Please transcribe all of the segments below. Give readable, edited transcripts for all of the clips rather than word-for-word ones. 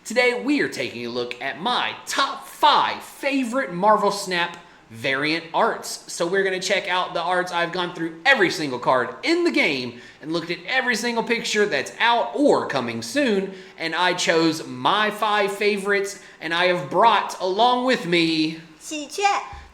Today we are taking a look at my top 5 favorite Marvel Snap variant arts. So we're going to check out the arts. I've gone through every single card in the game and looked at every single picture that's out or coming soon, and I chose my 5 favorites, and I have brought along with me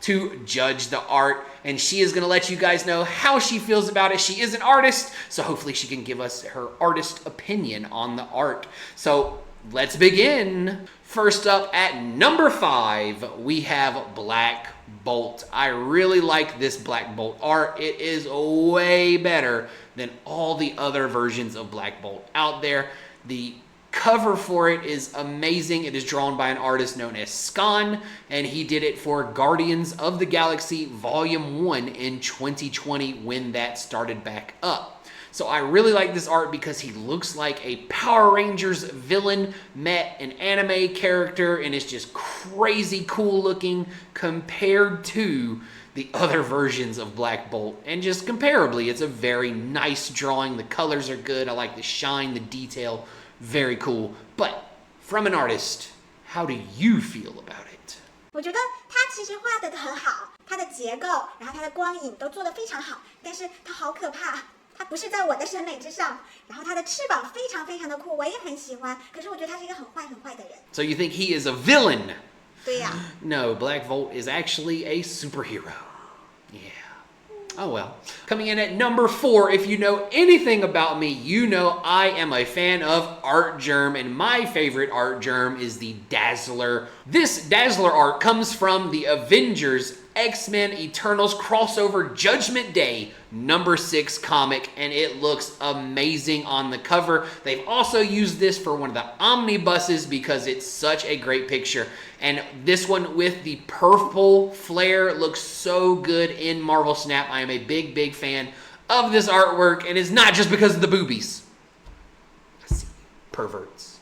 to judge the art, and she is going to let you guys know how she feels about it. She is an artist, so hopefully she can give us her artist opinion on the art. So let's begin. First up at number 5, we have Black Bolt. I really like this Black Bolt art. It is way better than all the other versions of Black Bolt out there. The cover for it is amazing. It is drawn by an artist known as Skan, and he did it for Guardians of the Galaxy Volume 1 in 2020 when that started back up. So I really like this art because he looks like a Power Rangers villain met an anime character, and it's just crazy cool looking compared to the other versions of Black Bolt. And just comparably, it's a very nice drawing. The colors are good. I like the shine, the detail. Very cool. But from an artist, how do you feel about it? 我觉得它其实画得很好，它的结构，然后它的光影都做得非常好，但是它好可怕。它不是在我的审美之上，然后它的翅膀非常非常的酷，我也很喜欢。可是我觉得他是一个很坏的人。So you think he is a villain? 对呀。No, Black Bolt is actually a superhero. Yeah. Oh well. Coming in at number 4, if you know anything about me, you know I am a fan of Art Germ, and my favorite Art Germ is the Dazzler. This Dazzler art comes from the Avengers X-Men Eternals crossover Judgment Day number 6 comic, and it looks amazing on the cover. They've also used this for one of the omnibuses because it's such a great picture. And this one with the purple flare looks so good in Marvel Snap. I am a big fan of this artwork, and it's not just because of the boobies. Perverts.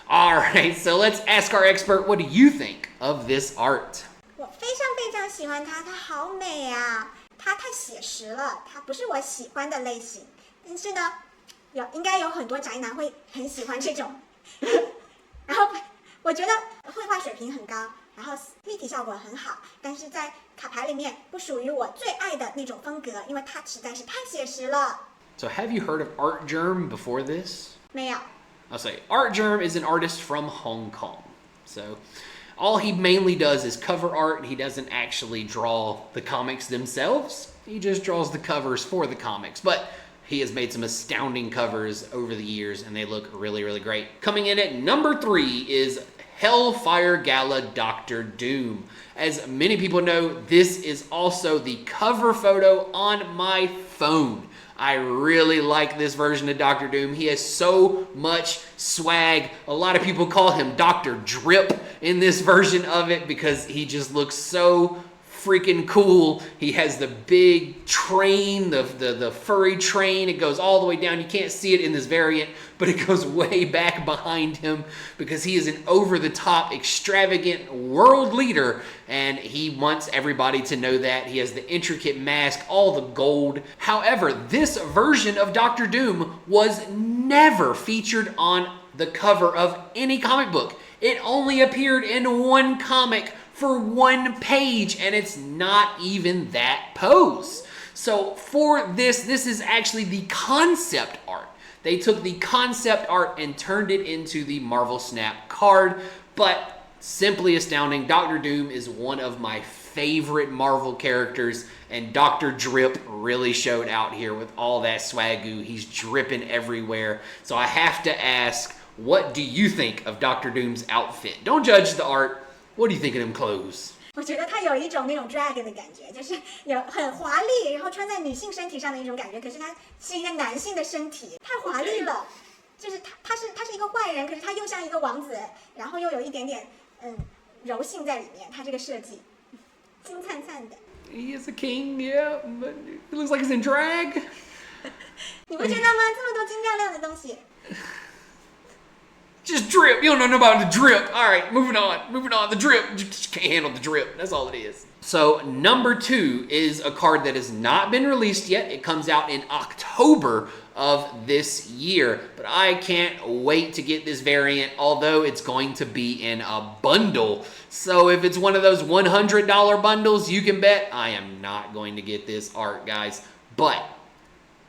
All right, so let's ask our expert, what do you think of this art? 我非常喜欢它，它好美啊！它太写实了，它不是我喜欢的类型。但是呢，应该有很多宅男会很喜欢这种。然后我觉得绘画水平很高，然后立体效果很好，但是在卡牌里面不属于我最爱的那种风格，因为它实在是太写实了。So have you heard of Art Germ before this? 没有。I'll say Art Germ is an artist from Hong Kong. So all he mainly does is cover art. He doesn't actually draw the comics themselves. He just draws the covers for the comics. But he has made some astounding covers over the years, and they look really great. Coming in at number 3 is Hellfire Gala Dr. Doom. As many people know, this is also the cover photo on my phone. I really like this version of Dr. Doom. He has so much swag. A lot of people call him Dr. Drip in this version of it because he just looks so freaking cool. He has the big train, the furry train. It goes all the way down. You can't see it in this variant, but it goes way back behind him because he is an over-the-top, extravagant world leader, and he wants everybody to know that. He has the intricate mask, all the gold. However, this version of Dr. Doom was never featured on the cover of any comic book. It only appeared in one comic for one page, and it's not even that pose. So for this is actually the concept art. They took the concept art and turned it into the Marvel Snap card, but simply astounding. Dr. Doom is one of my favorite Marvel characters, and Dr. Drip really showed out here with all that swagoo. He's dripping everywhere. So I have to ask, what do you think of Dr. Doom's outfit? Don't judge the art. What do you think of them clothes? 我觉得它有一种那种 drag 的感觉，就是有很华丽，然后穿在女性身体上的一种感觉。可是它是一个男性的身体，太华丽了。就是他是一个坏人，可是他又像一个王子，然后又有一点点柔性在里面。他这个设计，金灿灿的。He is a king, yeah, but it looks like he's in drag. 你不觉得吗？这么多金亮亮的东西。Just drip. You don't know about the drip. All right, moving on. The drip. You just can't handle the drip. That's all it is. So number 2 is a card that has not been released yet. It comes out in October of this year. But I can't wait to get this variant, although it's going to be in a bundle. So if it's one of those $100 bundles, you can bet I am not going to get this art, guys. But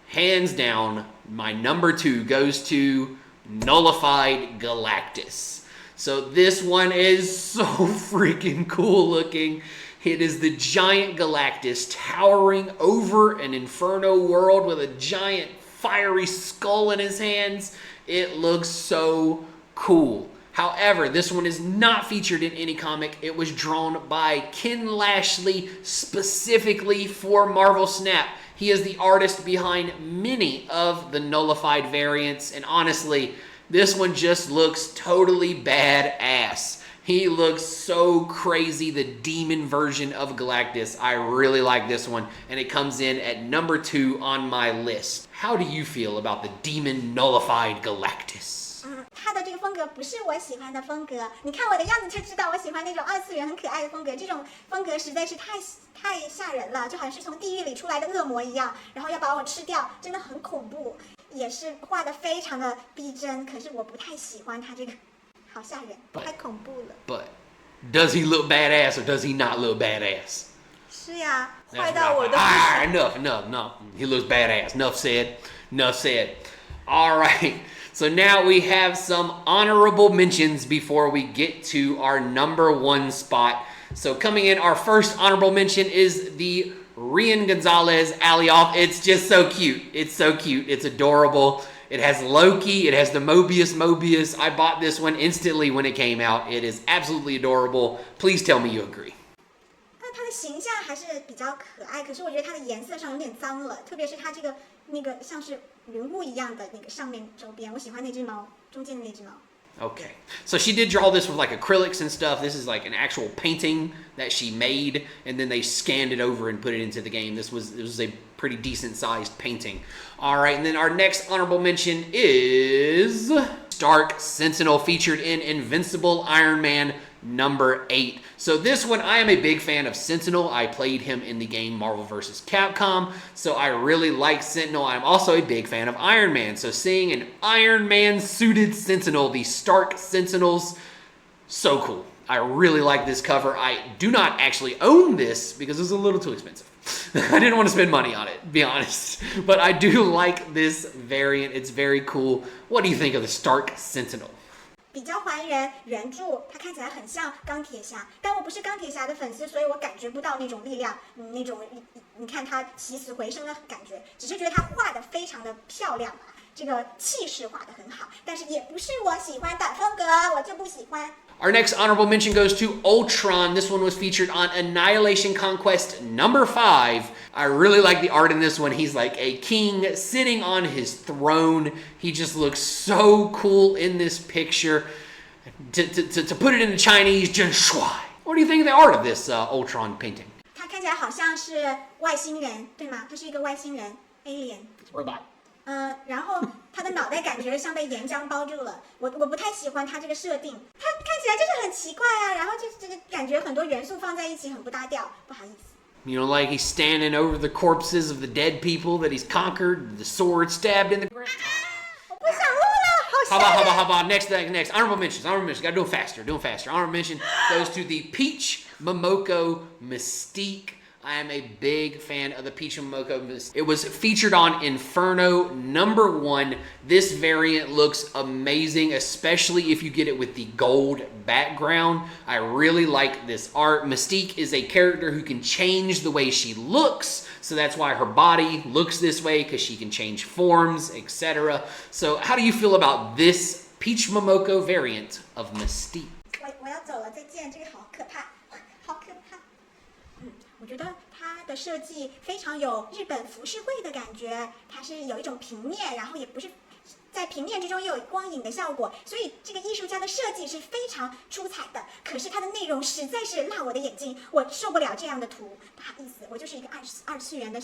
hands down, my number 2 goes to Nullified Galactus. So this one is so freaking cool looking. It is the giant Galactus towering over an inferno world with a giant fiery skull in his hands. It looks so cool. However, this one is not featured in any comic. It was drawn by Ken Lashley specifically for Marvel Snap. He is the artist behind many of the Nullified variants, and honestly, this one just looks totally badass. He looks so crazy, the demon version of Galactus. I really like this one, and it comes in at number 2 on my list. How do you feel about the demon Nullified Galactus? 他的这个风格不是我喜欢的风格，你看我的样子就知道我喜欢那种2次元很可爱的风格，这种风格实在是太吓人了，就好像是从地狱里出来的恶魔一样，然后要把我吃掉，真的很恐怖，也是画得非常的逼真，可是我不太喜欢他这个，好吓人，太恐怖了。But does he look badass or does he not look badass? 是呀，坏到我都。Enough. He looks badass. Enough said. All right. So now we have some honorable mentions before we get to our number 1 spot. So coming in, our first honorable mention is the Rian Gonzalez Alioth. It's just so cute. It's adorable. It has Loki. It has the Mobius. I bought this one instantly when it came out. It is absolutely adorable. Please tell me you agree. 它的形象还是比较可爱，可是我觉得它的颜色上有点脏了，特别是它这个那个像是云雾一样的那个上面周边，我喜欢那只猫，中间的那只猫。Okay, so she did draw this with like acrylics and stuff. This is like an actual painting that she made, and then they scanned it over and put it into the game. This was a pretty decent sized painting. All right, and then our next honorable mention is Stark Sentinel, featured in Invincible Iron Man number 8. So this one, I am a big fan of Sentinel. I played him in the game Marvel vs. Capcom, so I really like Sentinel. I'm also a big fan of Iron Man, so seeing an Iron Man suited Sentinel, the Stark Sentinels, so cool. I really like this cover. I do not actually own this because it's a little too expensive. I didn't want to spend money on it, to be honest. But I do like this variant. It's very cool. What do you think of the Stark Sentinel? 比较还原原著，它看起来很像钢铁侠，但我不是钢铁侠的粉丝，所以我感觉不到那种力量，那种你看它起死回生的感觉，只是觉得它画的非常的漂亮啊，这个气势画的很好，但是也不是我喜欢的风格，我就不喜欢。Our next honorable mention goes to Ultron. This one was featured on Annihilation Conquest number 5. I really like the art in this one. He's like a king sitting on his throne. He just looks so cool in this picture. To put it into Chinese, just shuai. What do you think of the art of this Ultron painting? 它看起来好像是外星人，对吗？它是一个外星人 ，alien robot。然后他的脑袋感觉像被岩浆包住了，我不太喜欢他这个设定，他看起来就是很奇怪啊，然后这个感觉很多元素放在一起很不搭调，不好意思。You know, like he's standing over the corpses of the dead people that he's conquered, the sword stabbed in the ground. 我不想录了，好吓人。How about next honorable mentions. Gotta do it faster. Honorable mention goes to the Peach Momoko Mystique. I am a big fan of the Peach Momoko Mystique. It was featured on Inferno number 1. This variant looks amazing, especially if you get it with the gold background. I really like this art. Mystique is a character who can change the way she looks, so that's why her body looks this way, because she can change forms, etc. So how do you feel about this Peach Momoko variant of Mystique? 我要走了，再见，这个好可怕，好可怕。我觉得它的设计非常有日本浮世绘的感觉，它是有一种平面，然后也不是在平面之中又有光影的效果，所以这个艺术家的设计是非常出彩的。可是它的内容实在是辣我的眼睛，我受不了这样的图，不好意思，我就是一个二次元的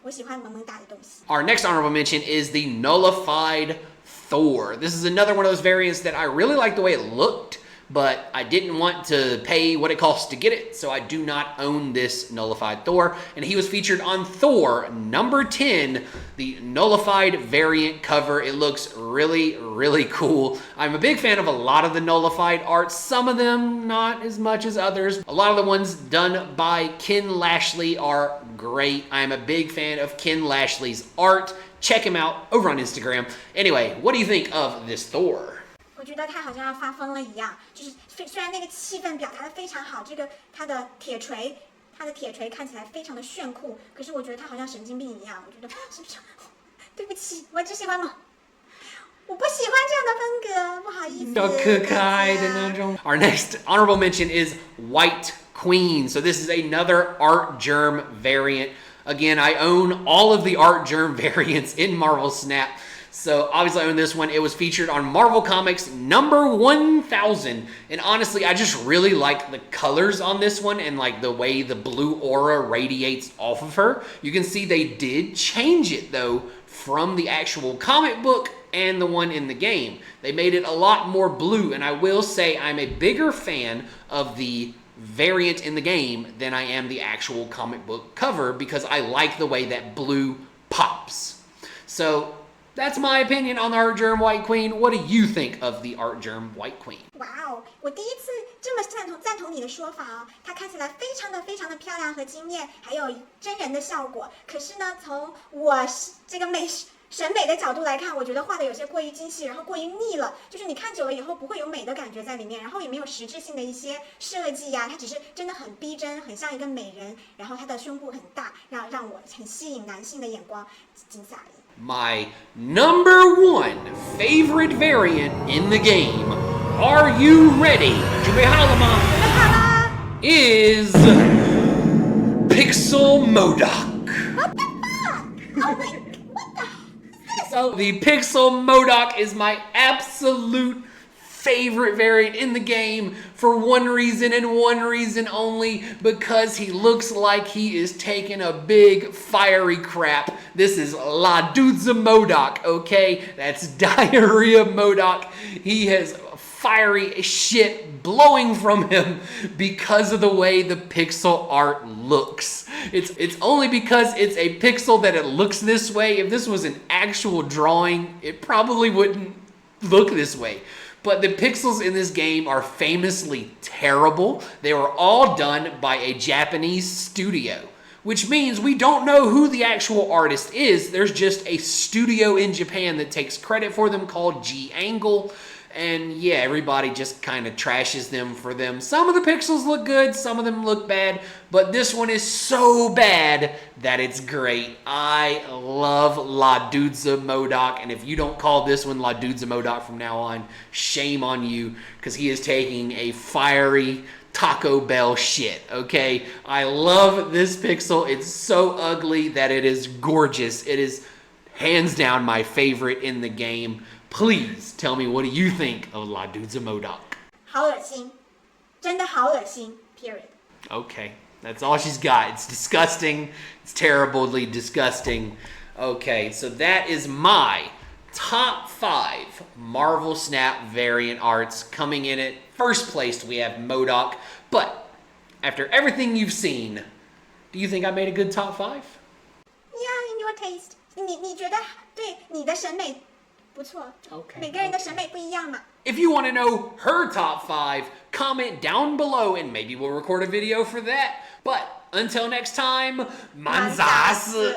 我喜欢萌萌哒的东西。Our next honorable mention is the nullified Thor. This is another one of those variants that I really like the way it looked, but I didn't want to pay what it costs to get it, so I do not own this nullified Thor. And he was featured on Thor number 10, the nullified variant cover. It looks really, really cool. I'm a big fan of a lot of the nullified art, some of them not as much as others. A lot of the ones done by Ken Lashley are great. I'm a big fan of Ken Lashley's art. Check him out over on Instagram. Anyway, what do you think of this Thor? 我觉得他好像要发疯了一样，就是虽然那个气氛表达的非常好，这个他的铁锤看起来非常的炫酷，可是我觉得他好像神经病一样。我觉得是不是？对不起，我只喜欢我不喜欢这样的风格，不好意思。比较可爱的那种。Our next honorable mention is White Queen. So this is another Art Germ variant. Again, I own all of the Art Germ variants in Marvel Snap. So obviously I own this one. It was featured on Marvel Comics number 1000. And honestly, I just really like the colors on this one and like the way the blue aura radiates off of her. You can see they did change it though from the actual comic book and the one in the game. They made it a lot more blue, and I will say I'm a bigger fan of the variant in the game than I am the actual comic book cover because I like the way that blue pops. So that's my opinion on the Art Germ White Queen. What do you think of the Art Germ White Queen? 哇哦，我第一次这么赞同你的说法哦，它看起来非常的漂亮和惊艳，还有真人的效果。可是呢，从我这个审美的角度来看，我觉得画的有些过于精细，然后过于腻了，就是你看久了以后不会有美的感觉在里面，然后也没有实质性的一些设计呀，它只是真的很逼真，很像一个美人，然后它的胸部很大，让我很吸引男性的眼光，仅此而已。My number 1 favorite variant in the game. Are you ready? 准备好了吗？准备好啦 Is Pixel MODOK.！What the fuck? Oh my, what the? So the Pixel MODOK is my absolute favorite variant in the game for one reason and one reason only, because he looks like he is taking a big fiery crap. This is La Dudza MODOK, okay? That's Diarrhea MODOK. He has fiery shit blowing from him because of the way the pixel art looks. It's only because it's a pixel that it looks this way. If this was an actual drawing, it probably wouldn't look this way. But the pixels in this game are famously terrible. They were all done by a Japanese studio, which means we don't know who the actual artist is. There's just a studio in Japan that takes credit for them called G-Angle. And yeah, everybody just kind of trashes them for them. Some of the pixels look good, some of them look bad, but this one is so bad that it's great. I love La Dudza MODOK, and if you don't call this one La Dudza MODOK from now on, shame on you, because he is taking a fiery Taco Bell shit, okay? I love this pixel. It's so ugly that it is gorgeous. It is hands down my favorite in the game. Please tell me, what do you think of La Dudza MODOK? 好恶心，真的好恶心。Period. Okay, that's all she's got. It's disgusting. It's terribly disgusting. Okay, so that is my top 5 Marvel Snap variant arts. Coming in at first place, we have MODOK. But after everything you've seen, do you think I made a good top 5? Yeah, in your taste. 你觉得对你的审美不错。Okay. 每个人的审美不一样嘛。If you want to know her top 5, comment down below and maybe we'll record a video for that. But until next time, 满杂死。